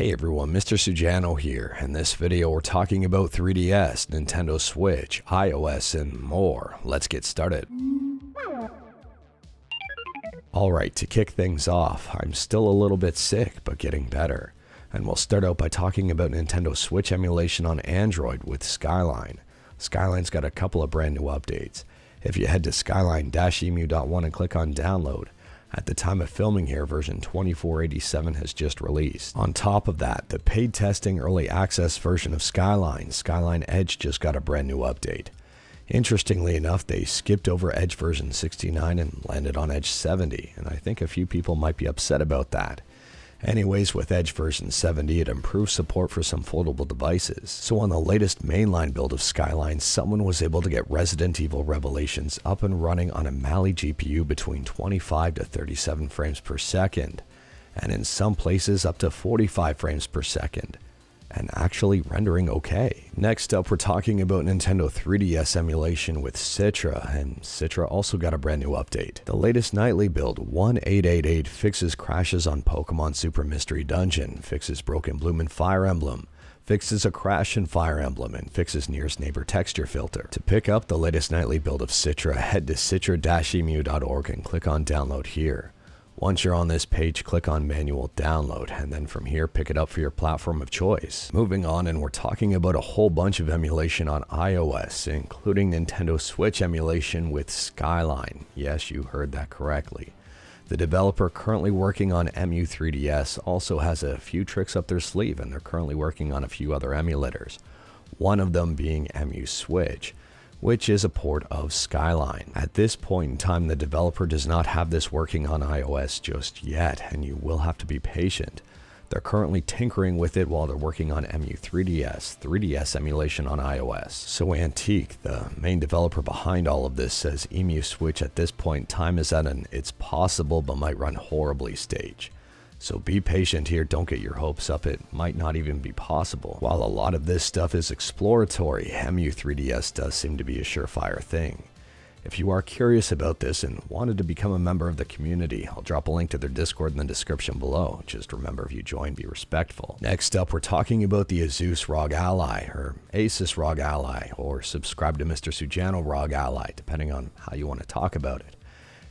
Hey everyone, Mr. Sujano here. In this video we're talking about 3DS, Nintendo Switch, iOS, and more. Let's get started. Alright, to kick things off, I'm still a little bit sick, but getting better. And we'll start out by talking about Nintendo Switch emulation on Android with Skyline. Skyline's got a couple of brand new updates. If you head to skyline-emu.1 and click on download, at the time of filming here, version 2487 has just released. On top of that, the paid testing early access version of Skyline Edge just got a brand new update. Interestingly enough, they skipped over Edge version 69 and landed on Edge 70, and I think a few people might be upset about that. Anyways, with Edge version 70, it improves support for some foldable devices. So on the latest mainline build of Skyline, someone was able to get Resident Evil Revelations up and running on a Mali GPU between 25 to 37 frames per second, and in some places up to 45 frames per second, and actually rendering okay. Next up, we're talking about Nintendo 3DS emulation with Citra, and Citra also got a brand new update. The latest nightly build, 1888, fixes crashes on Pokemon Super Mystery Dungeon, fixes Broken Bloom in Fire Emblem, fixes a crash in Fire Emblem, and fixes Nearest Neighbor texture filter. To pick up the latest nightly build of Citra, head to citra-emu.org and click on download here. Once you're on this page, click on manual download, and then from here, pick it up for your platform of choice. Moving on, and we're talking about a whole bunch of emulation on iOS, including Nintendo Switch emulation with Skyline. Yes, you heard that correctly. The developer currently working on Emu3DS also has a few tricks up their sleeve, and they're currently working on a few other emulators. One of them being Emu Switch, which is a port of Skyline. At this point in time, the developer does not have this working on iOS just yet, and you will have to be patient. They're currently tinkering with it while they're working on Emu3DS emulation on iOS. So Antique, the main developer behind all of this, says Emu Switch at this point in time is at an it's possible but might run horribly stage. So be patient here, don't get your hopes up, it might not even be possible. While a lot of this stuff is exploratory, Emu3DS does seem to be a surefire thing. If you are curious about this and wanted to become a member of the community, I'll drop a link to their Discord in the description below. Just remember, if you join, be respectful. Next up, we're talking about the ASUS ROG Ally, or ASUS ROG Ally, or subscribe to Mr. Sujano ROG Ally, depending on how you want to talk about it.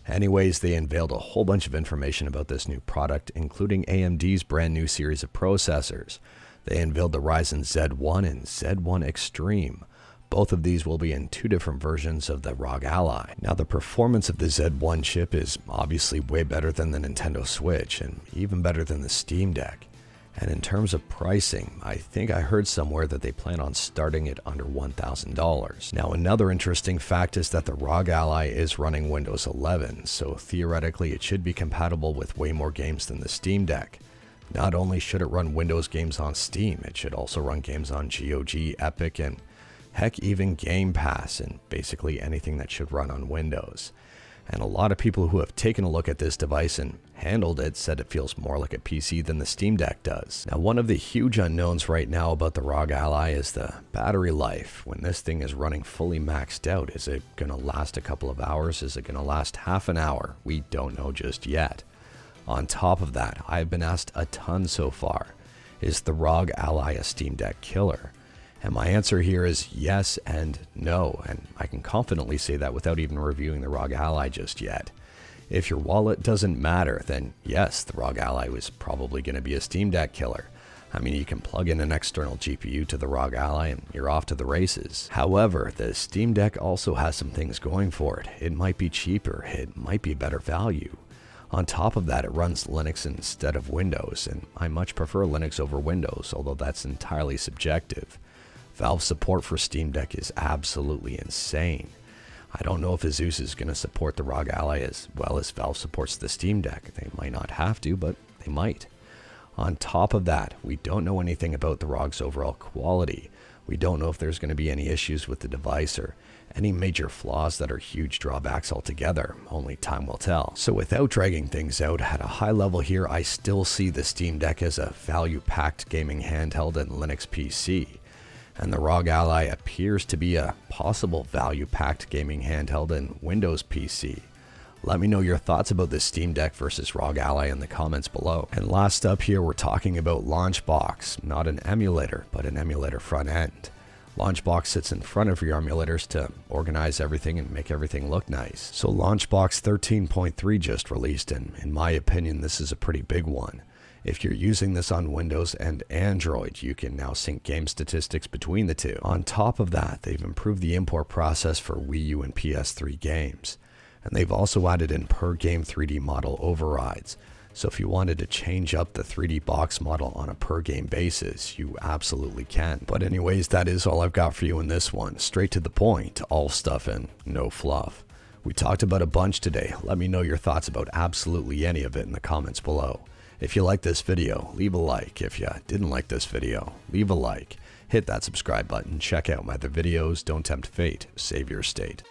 Anyways, they unveiled a whole bunch of information about this new product, including AMD's brand new series of processors. They unveiled the Ryzen Z1 and Z1 Extreme. Both of these will be in two different versions of the ROG Ally. Now, the performance of the Z1 chip is obviously way better than the Nintendo Switch, and even better than the Steam Deck. And in terms of pricing, I think I heard somewhere that they plan on starting it under $1,000. Now, another interesting fact is that the ROG Ally is running Windows 11, so theoretically it should be compatible with way more games than the Steam Deck. Not only should it run Windows games on Steam, it should also run games on GOG, Epic, and heck, even Game Pass, and basically anything that should run on Windows. And a lot of people who have taken a look at this device and handled it said it feels more like a PC than the Steam Deck does. Now, one of the huge unknowns right now about the ROG Ally is the battery life. When this thing is running fully maxed out, is it going to last a couple of hours? Is it going to last half an hour? We don't know just yet. On top of that, I've been asked a ton so far, is the ROG Ally a Steam Deck killer? And my answer here is yes and no, and I can confidently say that without even reviewing the ROG Ally just yet. If your wallet doesn't matter, then yes, the ROG Ally was probably going to be a Steam Deck killer. I mean, you can plug in an external GPU to the ROG Ally and you're off to the races. However, the Steam Deck also has some things going for it. It might be cheaper, it might be better value. On top of that, it runs Linux instead of Windows, and I much prefer Linux over Windows, although that's entirely subjective. Valve support for Steam Deck is absolutely insane. I don't know if ASUS is going to support the ROG Ally as well as Valve supports the Steam Deck. They might not have to, but they might. On top of that, we don't know anything about the ROG's overall quality. We don't know if there's going to be any issues with the device or any major flaws that are huge drawbacks altogether. Only time will tell. So without dragging things out, at a high level here, I still see the Steam Deck as a value-packed gaming handheld and Linux PC. And the ROG Ally appears to be a possible value-packed gaming handheld and Windows PC. Let me know your thoughts about this Steam Deck versus ROG Ally in the comments below. And last up here, we're talking about LaunchBox, not an emulator, but an emulator front end. LaunchBox sits in front of your emulators to organize everything and make everything look nice. So LaunchBox 13.3 just released, and in my opinion, this is a pretty big one. If you're using this on Windows and Android, you can now sync game statistics between the two. On top of that, they've improved the import process for Wii U and PS3 games. And they've also added in per game 3D model overrides. So if you wanted to change up the 3D box model on a per game basis, you absolutely can. But anyways, that is all I've got for you in this one. Straight to the point, all stuff and no fluff. We talked about a bunch today. Let me know your thoughts about absolutely any of it in the comments below. If you liked this video, leave a like. If you didn't like this video, leave a like. Hit that subscribe button. Check out my other videos. Don't tempt fate. Save your state.